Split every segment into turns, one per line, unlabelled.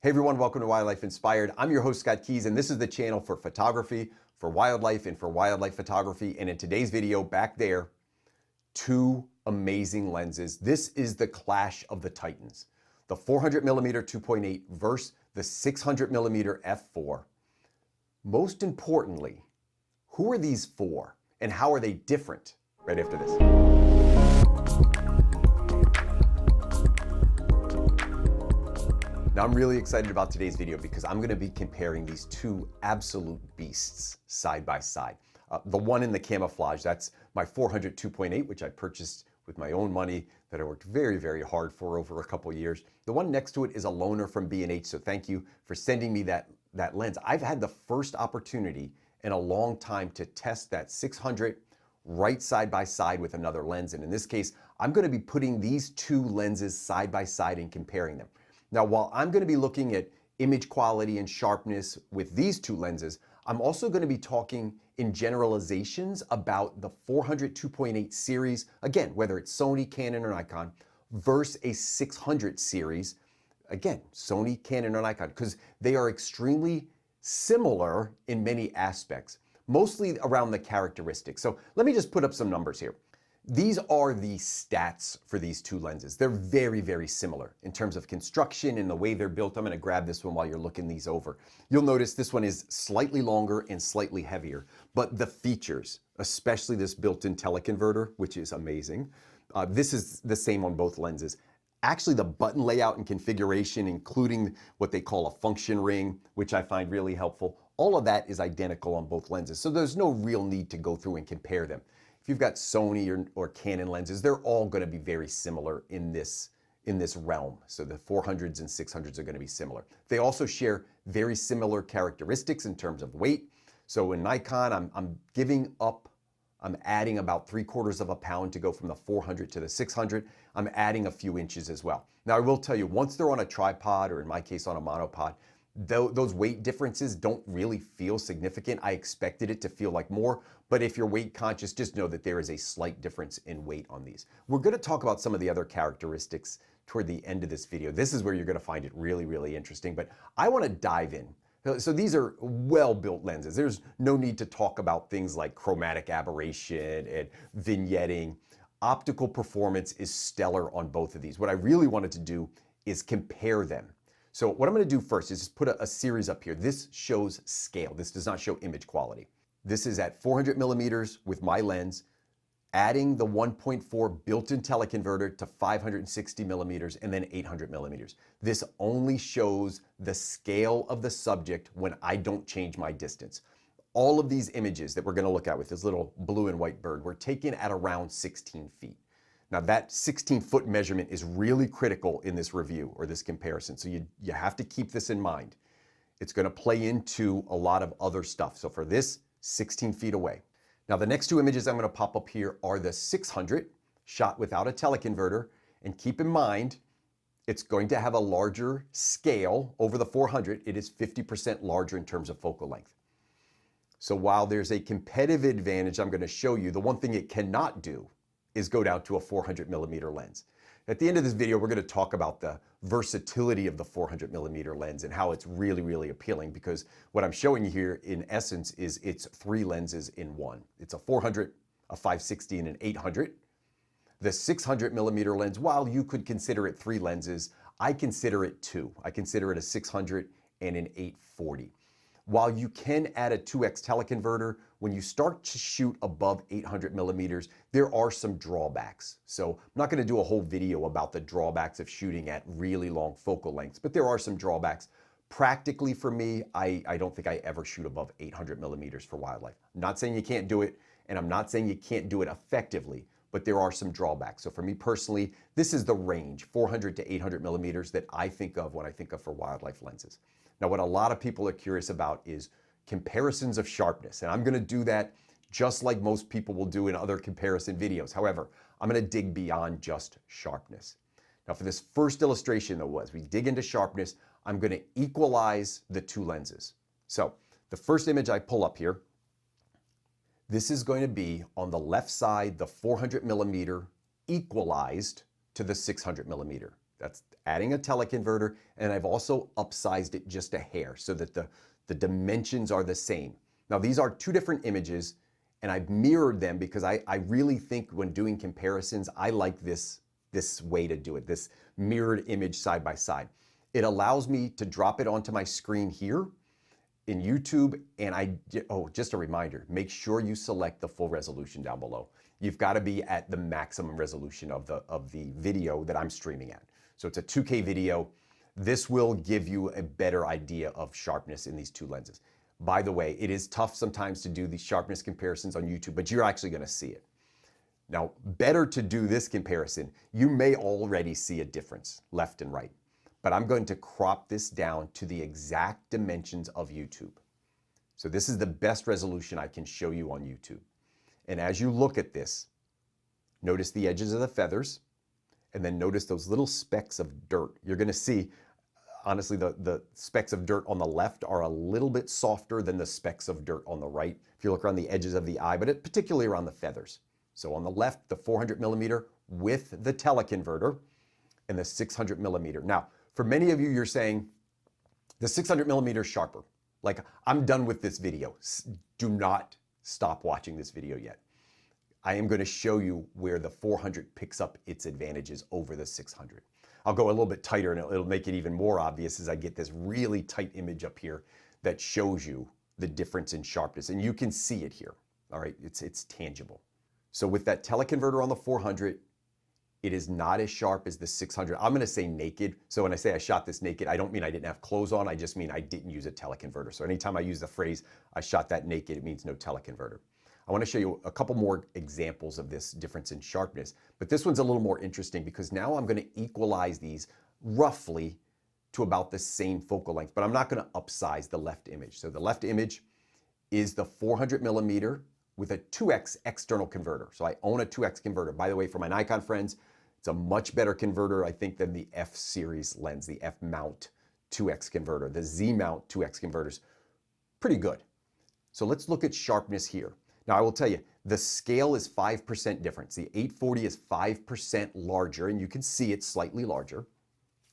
Hey everyone, welcome to Wildlife Inspired. I'm your host, Scott Keys, and this is the channel for photography, for wildlife, and for wildlife photography. And in today's video, back there, two amazing lenses. This is the clash of the titans. The 400mm 2.8 versus the 600mm f4. Most importantly, who are these for, and how are they different? Right after this. Now I'm really excited about today's video because I'm gonna be comparing these two absolute beasts side by side. The one in the camouflage, that's my 400 2.8, which I purchased with my own money that I worked very, very hard for over a couple years. The one next to it is a loaner from B&H, so thank you for sending me that lens. I've had the first opportunity in a long time to test that 600 right side by side with another lens. And in this case, I'm gonna be putting these two lenses side by side and comparing them. Now, while I'm going to be looking at image quality and sharpness with these two lenses, I'm also going to be talking in generalizations about the 400 2.8 series, again, whether it's Sony, Canon, or Nikon, versus a 600 series, again, Sony, Canon, or Nikon, because they are extremely similar in many aspects, mostly around the characteristics. So let me just put up some numbers here. These are the stats for these two lenses. They're very, very similar in terms of construction and the way they're built. I'm going to grab this one while you're looking these over. You'll notice this one is slightly longer and slightly heavier, but the features, especially this built-in teleconverter, which is amazing. This is the same on both lenses. Actually, the button layout and configuration, including what they call a function ring, which I find really helpful, all of that is identical on both lenses. So there's no real need to go through and compare them. If you've got Sony or Canon lenses, they're all going to be very similar in this realm. So the 400s and 600s are going to be similar. They also share very similar characteristics in terms of weight. So in Nikon, I'm adding about 3/4 of a pound to go from the 400 to the 600. I'm adding a few inches as well. Now I will tell you, once they're on a tripod, or in my case on a monopod, those weight differences don't really feel significant. I expected it to feel like more, but if you're weight conscious, just know that there is a slight difference in weight on these. We're going to talk about some of the other characteristics toward the end of this video. This is where you're going to find it really, really interesting, but I want to dive in. So these are well-built lenses. There's no need to talk about things like chromatic aberration and vignetting. Optical performance is stellar on both of these. What I really wanted to do is compare them. So what I'm going to do first is just put a series up here. This shows scale. This does not show image quality. This is at 400mm with my lens, adding the 1.4 built-in teleconverter to 560mm and then 800mm. This only shows the scale of the subject when I don't change my distance. All of these images that we're going to look at with this little blue and white bird were taken at around 16 feet. Now that 16-foot measurement is really critical in this review or this comparison, so you have to keep this in mind. It's going to play into a lot of other stuff. So for this, 16 feet away. Now the next two images I'm going to pop up here are the 600 shot without a teleconverter, and keep in mind it's going to have a larger scale over the 400. It is 50% larger in terms of focal length. So while there's a competitive advantage I'm going to show you, the one thing it cannot do is go down to a 400mm lens. At the end of this video, we're going to talk about the versatility of the 400mm lens and how it's really, really appealing, because what I'm showing you here in essence is it's three lenses in one. It's a 400, a 560, and an 800. The 600mm lens, while you could consider it three lenses, I consider it two. I consider it a 600 and an 840. While you can add a 2x teleconverter, when you start to shoot above 800mm, there are some drawbacks. So I'm not going to do a whole video about the drawbacks of shooting at really long focal lengths, but there are some drawbacks. Practically for me, I don't think I ever shoot above 800mm for wildlife. I'm not saying you can't do it, and I'm not saying you can't do it effectively, but there are some drawbacks. So for me personally, this is the range, 400 to 800mm, that I think of when I think of for wildlife lenses. Now, what a lot of people are curious about is comparisons of sharpness, and I'm going to do that just like most people will do in other comparison videos. However, I'm going to dig beyond just sharpness. Now, for this first illustration, though, as we dig into sharpness, I'm going to equalize the two lenses. So the first image I pull up here, this is going to be on the left side, the 400mm equalized to the 600mm. That's adding a teleconverter, and I've also upsized it just a hair so that the dimensions are the same. Now these are two different images, and I've mirrored them because I really think when doing comparisons, I like this way to do it, this mirrored image side by side. It allows me to drop it onto my screen here in YouTube, and just a reminder, make sure you select the full resolution down below. You've got to be at the maximum resolution of the video that I'm streaming at. So it's a 2K video. This will give you a better idea of sharpness in these two lenses. By the way, it is tough sometimes to do these sharpness comparisons on YouTube, but you're actually going to see it. Now, better to do this comparison. You may already see a difference left and right, but I'm going to crop this down to the exact dimensions of YouTube. So this is the best resolution I can show you on YouTube. And as you look at this, notice the edges of the feathers, and then notice those little specks of dirt. You're going to see, honestly, the specks of dirt on the left are a little bit softer than the specks of dirt on the right, if you look around the edges of the eye, but particularly around the feathers. So on the left, the 400 millimeter with the teleconverter, and the 600 millimeter. Now, for many of you, you're saying the 600 millimeter is sharper. Like, I'm done with this video. Do not stop watching this video yet. I am going to show you where the 400 picks up its advantages over the 600. I'll go a little bit tighter, and it'll make it even more obvious as I get this really tight image up here that shows you the difference in sharpness. And you can see it here. All right, it's tangible. So with that teleconverter on the 400, it is not as sharp as the 600. I'm going to say naked. So when I say I shot this naked, I don't mean I didn't have clothes on. I just mean I didn't use a teleconverter. So anytime I use the phrase, I shot that naked, it means no teleconverter. I want to show you a couple more examples of this difference in sharpness, but this one's a little more interesting because now I'm going to equalize these roughly to about the same focal length, but I'm not going to upsize the left image. So the left image is the 400 millimeter with a 2x external converter. So I own a 2x converter. By the way, for my Nikon friends, it's a much better converter, I think, than the F series lens, the F mount 2x converter. The Z mount 2x converter's pretty good. So let's look at sharpness here. Now I will tell you, the scale is 5% difference. The 840 is 5% larger, and you can see it's slightly larger.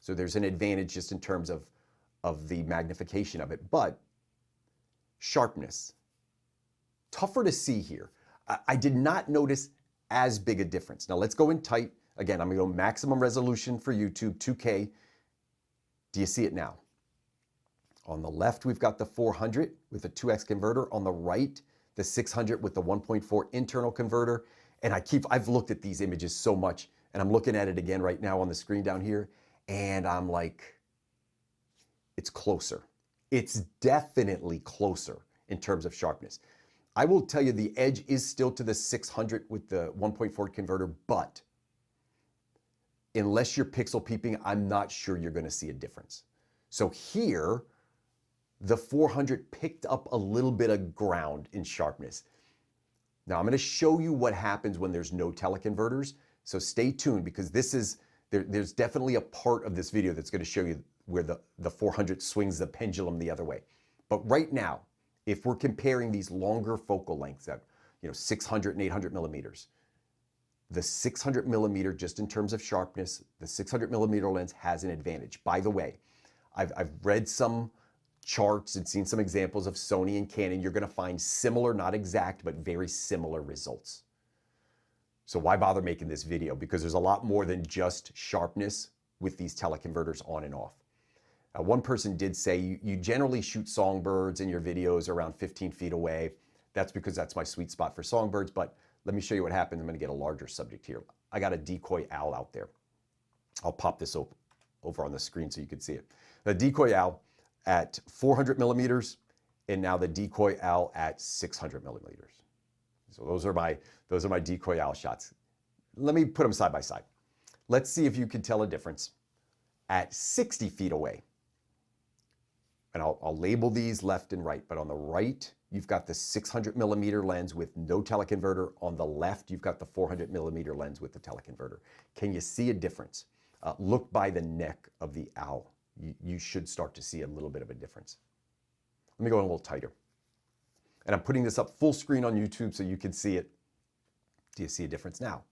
So there's an advantage just in terms of the magnification of it. But sharpness, tougher to see here. I did not notice as big a difference. Now let's go in tight. Again, I'm going to go maximum resolution for YouTube, 2K. Do you see it now? On the left, we've got the 400 with a 2x converter. On the right, the 600 with the 1.4 internal converter. And I've looked at these images so much, and I'm looking at it again right now on the screen down here, and I'm like, it's closer. It's definitely closer in terms of sharpness. I will tell you the edge is still to the 600 with the 1.4 converter, but unless you're pixel peeping, I'm not sure you're going to see a difference. So here, the 400 picked up a little bit of ground in sharpness. Now I'm going to show you what happens when there's no teleconverters. So stay tuned because there's definitely a part of this video that's going to show you where the 400 swings the pendulum the other way. But right now, if we're comparing these longer focal lengths at 600 and 800 millimeters, the 600 millimeter, just in terms of sharpness, the 600 millimeter lens has an advantage. By the way, I've read some charts and seen some examples of Sony and Canon. You're going to find similar, not exact, but very similar results. So why bother making this video? Because there's a lot more than just sharpness with these teleconverters on and off. One person did say you generally shoot songbirds in your videos around 15 feet away. That's because that's my sweet spot for songbirds, but let me show you what happens. I'm going to get a larger subject here. I got a decoy owl out there. I'll pop this over on the screen so you can see it. The decoy owl at 400 millimeters, and now the decoy owl at 600 millimeters. So those are my decoy owl shots. Let me put them side by side. Let's see if you can tell a difference at 60 feet away. And I'll label these left and right, but on the right, you've got the 600 millimeter lens with no teleconverter. On the left, you've got the 400 millimeter lens with the teleconverter. Can you see a difference? Look by the neck of the owl. You should start to see a little bit of a difference. Let me go in a little tighter. And I'm putting this up full screen on YouTube so you can see it. Do you see a difference now?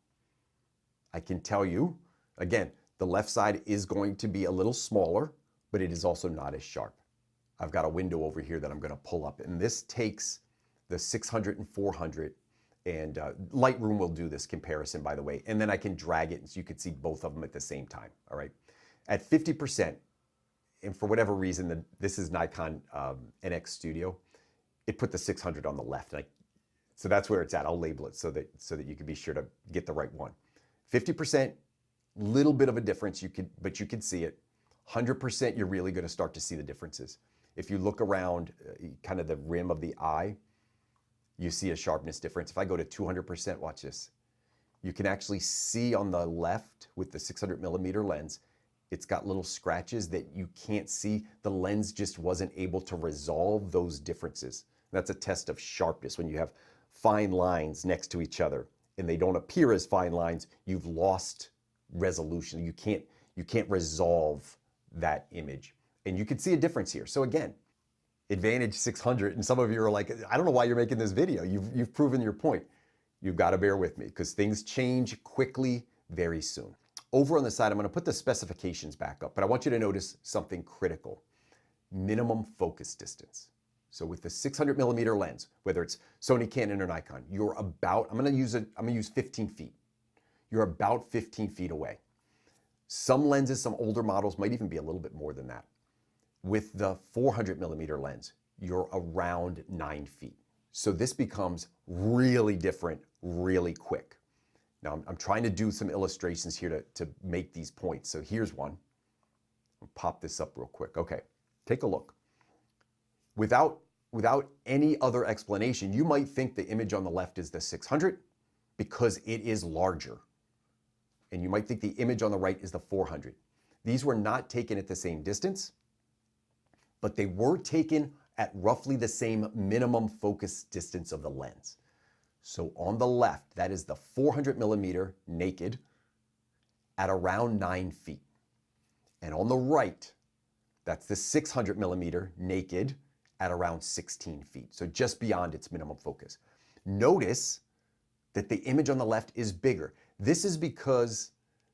I can tell you, again, The left side is going to be a little smaller, but it is also not as sharp. I've got a window over here that I'm going to pull up, and this takes the 600 and 400, and Lightroom will do this comparison, by the way, and then I can drag it so you can see both of them at the same time, all right? At 50%, and for whatever reason, this is Nikon NX Studio, it put the 600 on the left. So that's where it's at. I'll label it so that you can be sure to get the right one. 50%, little bit of a difference, but you can see it. 100%, you're really going to start to see the differences. If you look around kind of the rim of the eye, you see a sharpness difference. If I go to 200%, watch this. You can actually see on the left with the 600mm lens, it's got little scratches that you can't see. The lens just wasn't able to resolve those differences. That's a test of sharpness. When you have fine lines next to each other and they don't appear as fine lines, you've lost resolution. You can't resolve that image. And you can see a difference here. So again, advantage 600, and some of you are like, I don't know why you're making this video. You've proven your point. You've got to bear with me because things change quickly very soon. Over on the side, I'm going to put the specifications back up, but I want you to notice something critical. Minimum focus distance. So with the 600mm lens, whether it's Sony, Canon, or Nikon, you're about, I'm going to use 15 feet. You're about 15 feet away. Some lenses, some older models might even be a little bit more than that. With the 400mm lens, you're around 9 feet. So this becomes really different, really quick. Now I'm trying to do some illustrations here to make these points. So here's one. I'll pop this up real quick. Okay, take a look. Without any other explanation, you might think the image on the left is the 600 because it is larger. And you might think the image on the right is the 400. These were not taken at the same distance, but they were taken at roughly the same minimum focus distance of the lens. So on the left, that is the 400mm naked at around 9 feet. And on the right, that's the 600mm naked at around 16 feet. So just beyond its minimum focus. Notice that the image on the left is bigger. This is because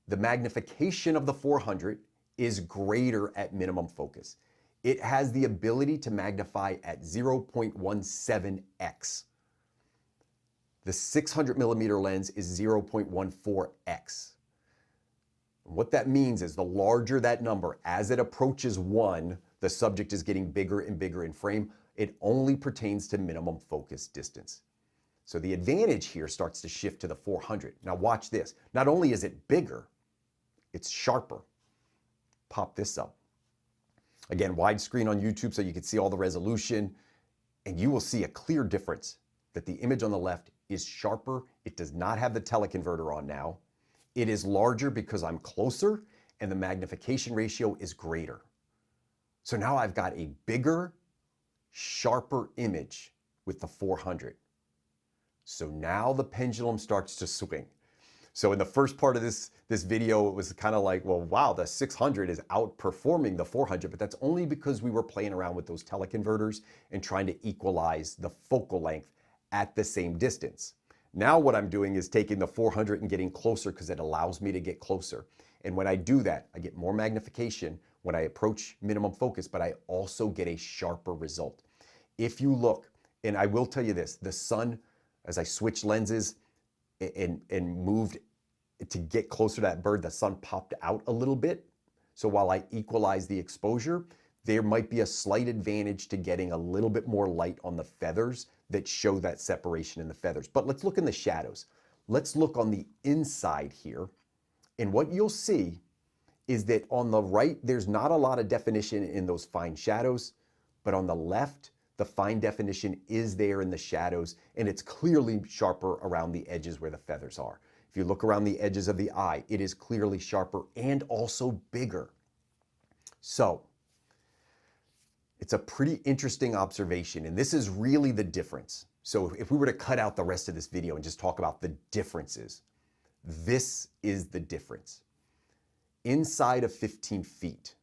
the magnification of the 400 is greater at minimum focus. It has the ability to magnify at 0.17x. The 600mm lens is 0.14x. What that means is the larger that number, as it approaches 1, the subject is getting bigger and bigger in frame. It only pertains to minimum focus distance. So the advantage here starts to shift to the 400. Now watch this. Not only is it bigger, it's sharper. Pop this up. Again, widescreen on YouTube so you can see all the resolution, and you will see a clear difference that the image on the left is sharper. It does not have the teleconverter on now. It is larger because I'm closer, and the magnification ratio is greater. So now I've got a bigger, sharper image with the 400. So now the pendulum starts to swing. So in the first part of this video, it was kind of like, well, wow, the 600 is outperforming the 400, but that's only because we were playing around with those teleconverters and trying to equalize the focal length at the same distance. Now what I'm doing is taking the 400 and getting closer because it allows me to get closer. And when I do that, I get more magnification when I approach minimum focus, but I also get a sharper result. If you look, and I will tell you this, the sun, as I switched lenses and moved to get closer to that bird, the sun popped out a little bit. So while I equalize the exposure, there might be a slight advantage to getting a little bit more light on the feathers that show that separation in the feathers. But let's look in the shadows. Let's look on the inside here. And what you'll see is that on the right, there's not a lot of definition in those fine shadows, but on the left, the fine definition is there in the shadows, and it's clearly sharper around the edges where the feathers are. If you look around the edges of the eye, it is clearly sharper and also bigger. So, it's a pretty interesting observation, and this is really the difference. So if we were to cut out the rest of this video and just talk about the differences, this is the difference. Inside of 15 feet,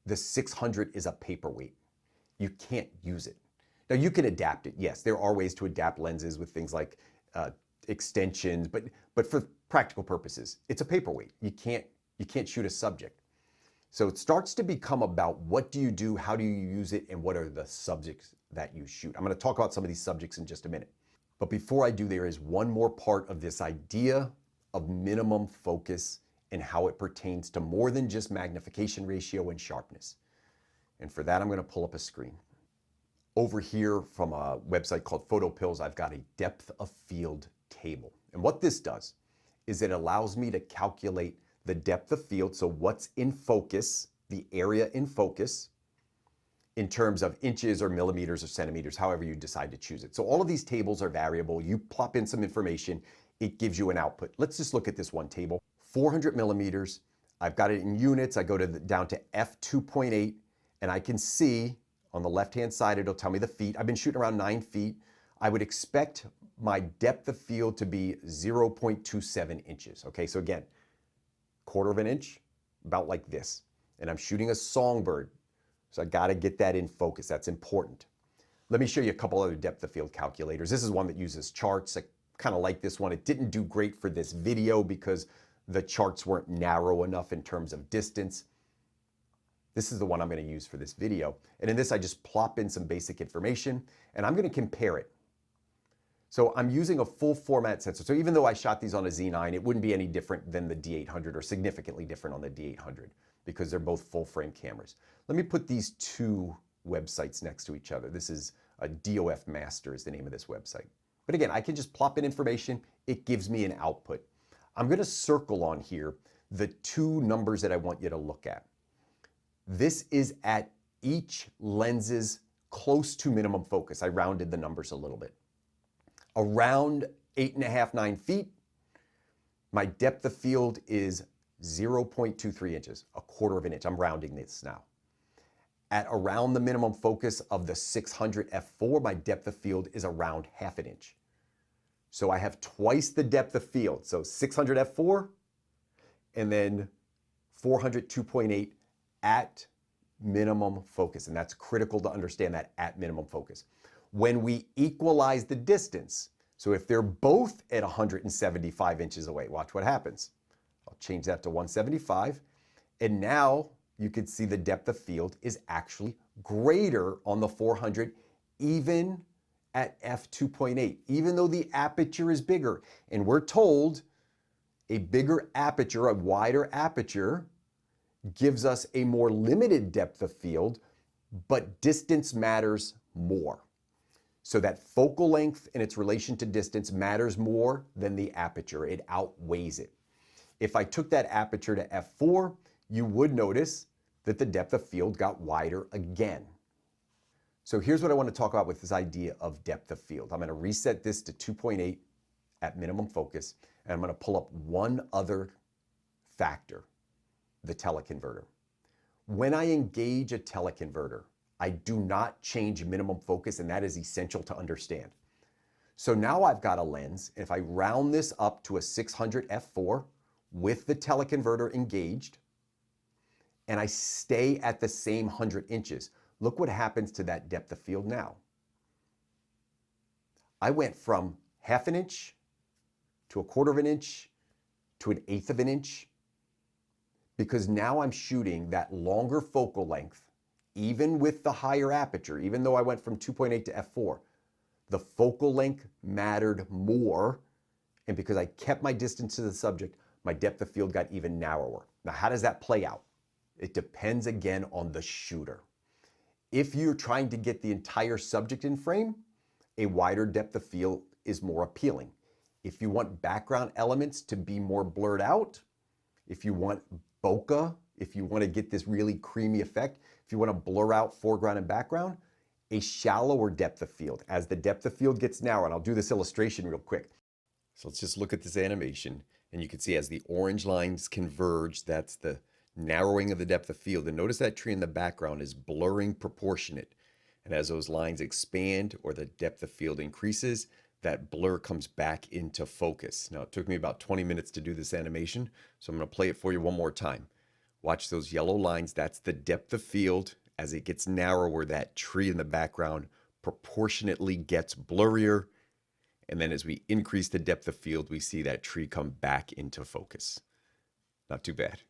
the 600 is a paperweight. You can't use it. Now you can adapt it. Yes, there are ways to adapt lenses with things like extensions, but for practical purposes, it's a paperweight. You can't you can't shoot a subject. So it starts to become about what do you do, how do you use it, and what are the subjects that you shoot. I'm going to talk about some of these subjects in just a minute. But before I do, there is one more part of this idea of minimum focus and how it pertains to more than just magnification ratio and sharpness. And for that, I'm going to pull up a screen. Over here from a website called PhotoPills, I've got a depth of field table. And what this does is it allows me to calculate the depth of field, so what's in focus, the area in focus, in terms of inches or millimeters or centimeters, however you decide to choose it. So all of these tables are variable. You plop in some information, it gives you an output. Let's just look at this one table. 400 millimeters, I've got it in units. I go down to f2.8, and I can see on the left-hand side, it'll tell me the feet. I've been shooting around 9 feet. I would expect my depth of field to be 0.27 inches. Okay, so again, 1/4 of an inch, about like this. And I'm shooting a songbird, so I gotta get that in focus. That's important. Let me show you a couple other depth of field calculators. This is one that uses charts. I kind of like this one. It didn't do great for this video because the charts weren't narrow enough in terms of distance. This is the one I'm going to use for this video. And in this, I just plop in some basic information, and I'm going to compare it. So I'm using a full format sensor. So even though I shot these on a Z9, it wouldn't be any different than the D800 or significantly different on the D800 because they're both full frame cameras. Let me put these two websites next to each other. This is a DOF Master is the name of this website. But again, I can just plop in information. It gives me an output. I'm going to circle on here the two numbers that I want you to look at. This is at each lens's close to minimum focus. I rounded the numbers a little bit. Around 8.5, 9 feet, my depth of field is 0.23 inches, 1/4 of an inch. I'm rounding this now. At around the minimum focus of the 600 f4, my depth of field is around 1/2 inch. So I have twice the depth of field. So 600 f4 and then 400 2.8 at minimum focus. And that's critical to understand that at minimum focus. When we equalize the distance, so if they're both at 175 inches away, watch what happens. I'll change that to 175. And now you can see the depth of field is actually greater on the 400, even at f2.8, even though the aperture is bigger. And we're told a bigger aperture, a wider aperture, gives us a more limited depth of field, but distance matters more. So that focal length in its relation to distance matters more than the aperture. It outweighs it. If I took that aperture to f4, you would notice that the depth of field got wider again. So here's what I want to talk about with this idea of depth of field. I'm going to reset this to 2.8 at minimum focus, and I'm going to pull up one other factor, the teleconverter. When I engage a teleconverter, I do not change minimum focus, and that is essential to understand. So now I've got a lens, and if I round this up to a 600 f4 with the teleconverter engaged, and I stay at the same 100 inches, look what happens to that depth of field now. I went from 1/2 inch to 1/4 inch to 1/8 inch because now I'm shooting that longer focal length, even with the higher aperture, even though I went from 2.8 to f4, the focal length mattered more. And because I kept my distance to the subject, my depth of field got even narrower. Now, how does that play out? It depends again on the shooter. If you're trying to get the entire subject in frame, a wider depth of field is more appealing. If you want background elements to be more blurred out, if you want bokeh, if you want to get this really creamy effect, if you want to blur out foreground and background, a shallower depth of field. As the depth of field gets narrow, and I'll do this illustration real quick. So let's just look at this animation, and you can see as the orange lines converge, that's the narrowing of the depth of field. And notice that tree in the background is blurring proportionate. And as those lines expand or the depth of field increases, that blur comes back into focus. Now, it took me about 20 minutes to do this animation, so I'm going to play it for you one more time. Watch those yellow lines. That's the depth of field. As it gets narrower, that tree in the background proportionately gets blurrier. And then as we increase the depth of field, we see that tree come back into focus. Not too bad.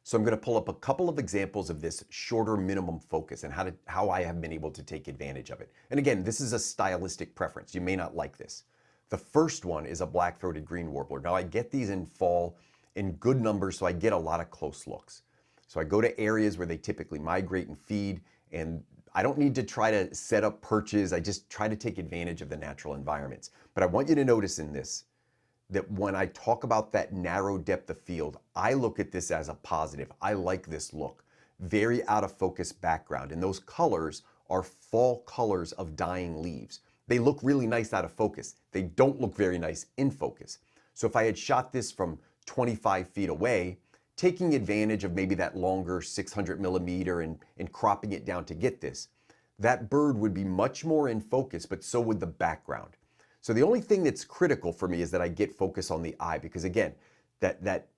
So I'm going to pull up a couple of examples of this shorter minimum focus and how I have been able to take advantage of it. And again, this is a stylistic preference. You may not like this. The first one is a black-throated green warbler. Now I get these in fall in good numbers, so I get a lot of close looks. So I go to areas where they typically migrate and feed, and I don't need to try to set up perches. I just try to take advantage of the natural environments. But I want you to notice in this that when I talk about that narrow depth of field, I look at this as a positive. I like this look. Very out of focus background. And those colors are fall colors of dying leaves. They look really nice out of focus. They don't look very nice in focus. So if I had shot this from 25 feet away, taking advantage of maybe that longer 600 millimeter and cropping it down to get this, that bird would be much more in focus, but so would the background. So the only thing that's critical for me is that I get focus on the eye, because again, that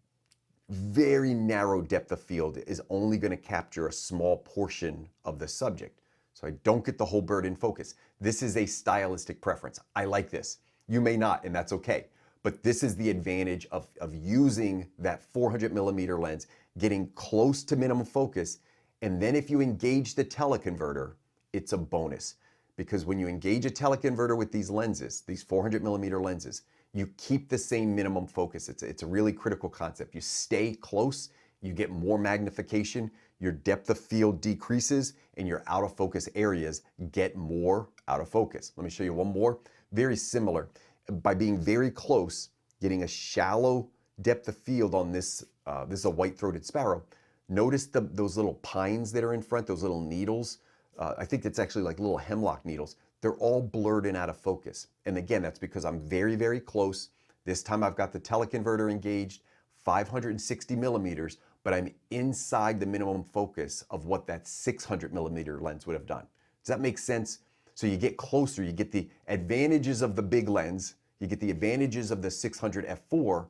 very narrow depth of field is only going to capture a small portion of the subject. So I don't get the whole bird in focus. This is a stylistic preference. I like this. You may not, and that's okay. But this is the advantage of using that 400 millimeter lens, getting close to minimum focus. And then if you engage the teleconverter, it's a bonus. Because when you engage a teleconverter with these lenses, these 400 millimeter lenses, you keep the same minimum focus. It's a really critical concept. You stay close, you get more magnification, your depth of field decreases, and your out of focus areas get more out of focus. Let me show you one more, very similar. By being very close, getting a shallow depth of field on this, this is a white-throated sparrow. Notice those little pines that are in front, those little needles. I think it's actually like little hemlock needles. They're all blurred and out of focus. And again, that's because I'm very, very close. This time I've got the teleconverter engaged, 560 millimeters, but I'm inside the minimum focus of what that 600 millimeter lens would have done. Does that make sense? So you get closer, you get the advantages of the big lens, you get the advantages of the 600 f4,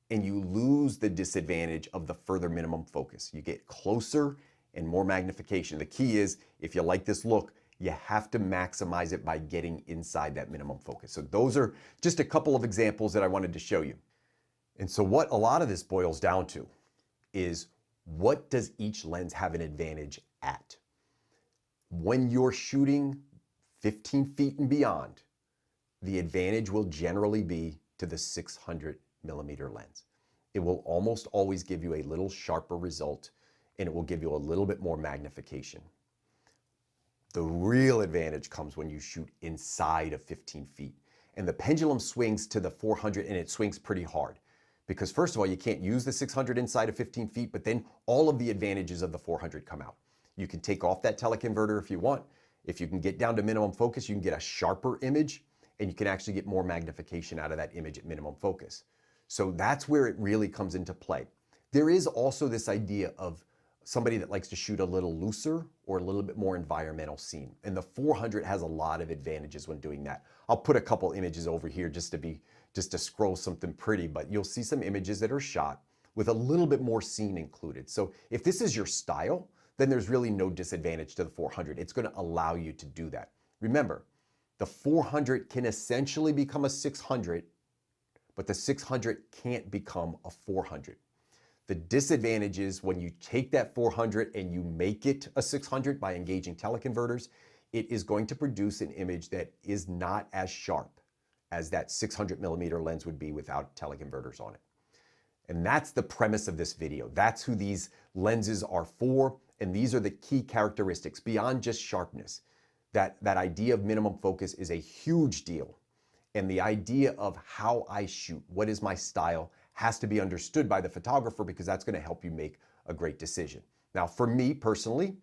and you lose the disadvantage of the further minimum focus. You get closer and more magnification. The key is, if you like this look, you have to maximize it by getting inside that minimum focus. So those are just a couple of examples that I wanted to show you. And so what a lot of this boils down to is, what does each lens have an advantage at? When you're shooting 15 feet and beyond, the advantage will generally be to the 600 millimeter lens. It will almost always give you a little sharper result, and it will give you a little bit more magnification. The real advantage comes when you shoot inside of 15 feet. And the pendulum swings to the 400, and it swings pretty hard. Because first of all, you can't use the 600 inside of 15 feet, but then all of the advantages of the 400 come out. You can take off that teleconverter if you want. If you can get down to minimum focus, you can get a sharper image, and you can actually get more magnification out of that image at minimum focus. So that's where it really comes into play. There is also this idea of somebody that likes to shoot a little looser or a little bit more environmental scene. And the 400 has a lot of advantages when doing that. I'll put a couple images over here just to scroll something pretty, but you'll see some images that are shot with a little bit more scene included. So if this is your style, then there's really no disadvantage to the 400. It's going to allow you to do that. Remember, the 400 can essentially become a 600, but the 600 can't become a 400. The disadvantage is when you take that 400 and you make it a 600 by engaging teleconverters, it is going to produce an image that is not as sharp as that 600 millimeter lens would be without teleconverters on it. And that's the premise of this video. That's who these lenses are for, and these are the key characteristics beyond just sharpness. That idea of minimum focus is a huge deal. And the idea of how I shoot, what is my style, has to be understood by the photographer, because that's going to help you make a great decision. Now, for me personally,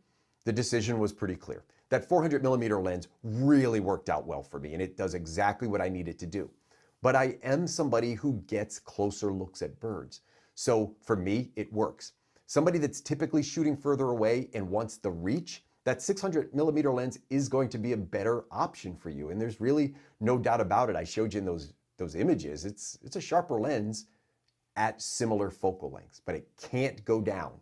the decision was pretty clear. That 400 millimeter lens really worked out well for me, and it does exactly what I need it to do. But I am somebody who gets closer looks at birds. So for me, it works. Somebody that's typically shooting further away and wants the reach, that 600 millimeter lens is going to be a better option for you. And there's really no doubt about it. I showed you in those images. It's a sharper lens at similar focal lengths, but it can't go down,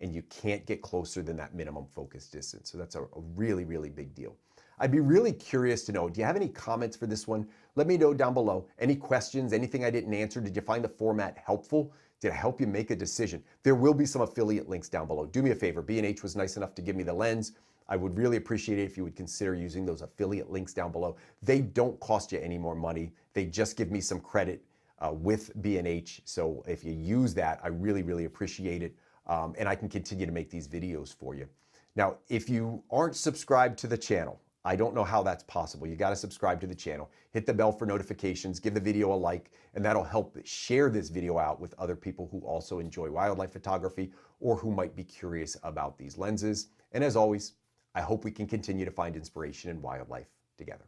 and you can't get closer than that minimum focus distance. So that's a really, really big deal. I'd be really curious to know, do you have any comments for this one? Let me know down below. Any questions, anything I didn't answer? Did you find the format helpful? Did I help you make a decision? There will be some affiliate links down below. Do me a favor, B&H was nice enough to give me the lens. I would really appreciate it if you would consider using those affiliate links down below. They don't cost you any more money. They just give me some credit with B&H. So if you use that, I really, really appreciate it. And I can continue to make these videos for you. Now, if you aren't subscribed to the channel, I don't know how that's possible. You got to subscribe to the channel, hit the bell for notifications, give the video a like, and that'll help share this video out with other people who also enjoy wildlife photography or who might be curious about these lenses. And as always, I hope we can continue to find inspiration in wildlife together.